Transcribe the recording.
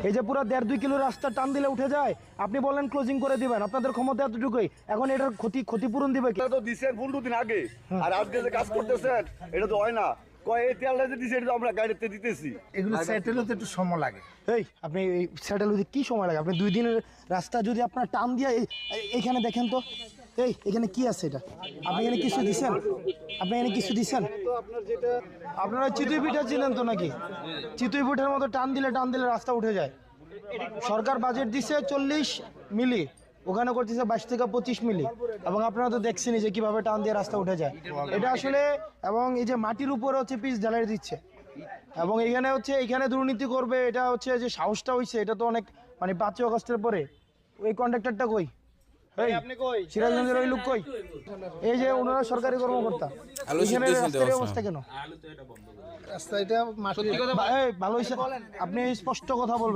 এই যে পুরো 1.5-2 কিলো রাস্তা টান দিলে উঠে যায়, আপনি বলেন ক্লোজিং করে দিবেন, আপনাদের ক্ষমতা এতটুকুই। এখন এটার ক্ষতিপূরণ দিবে কি? এটা তো দিচ্ছেন 15 দিন আগে, আর আজকে যে কাজ করতেছেন এটা তো হয় না। কয় এই তেলটা যে দিচ্ছে এটা তো আমরা গাড়িতে দিতেছি। এগুলো সেটেল হতে একটু সময় লাগে। এই আপনি এই সেটেল হতে কি সময় লাগে? আপনি 2 দিনের রাস্তা যদি আপনার টান দিয়ে এইখানে দেখেন তো, এই এখানে কি আছে? এটা আপনি এখানে কিছু দিচ্ছেন? আপনি এখানে কিছু দিচ্ছেন? আপনারা চিতুই পিঠা চিনেন তো নাকি? চিতুই পিঠার মতো টান দিলে রাস্তা উঠে যায়। সরকার বাজেট দিচ্ছে 40 মিলি, ওখানে করতেছে 22 থেকে 25 মিলি, এবং আপনারা তো দেখছেনই যে কিভাবে টান দিয়ে রাস্তা উঠে যায়। এটা আসলে, এবং এই যে মাটির উপরে হচ্ছে পিচ ঢালাই দিচ্ছে, এবং এখানে দুর্নীতি করবে, এটা হচ্ছে যে সাহসটা হইছে, এটা তো অনেক মানে 5 আগস্টের পরে। ওই কন্ট্রাক্টরটা কই? এই সিরাজগঞ্জের ওই লোক কই? এই যে ওনারা সরকারি কর্মকর্তা, এখানে রাস্তার অবস্থা কেন? রাস্তা এটা মাটি ভালো হয়েছে, আপনি স্পষ্ট কথা বলবেন।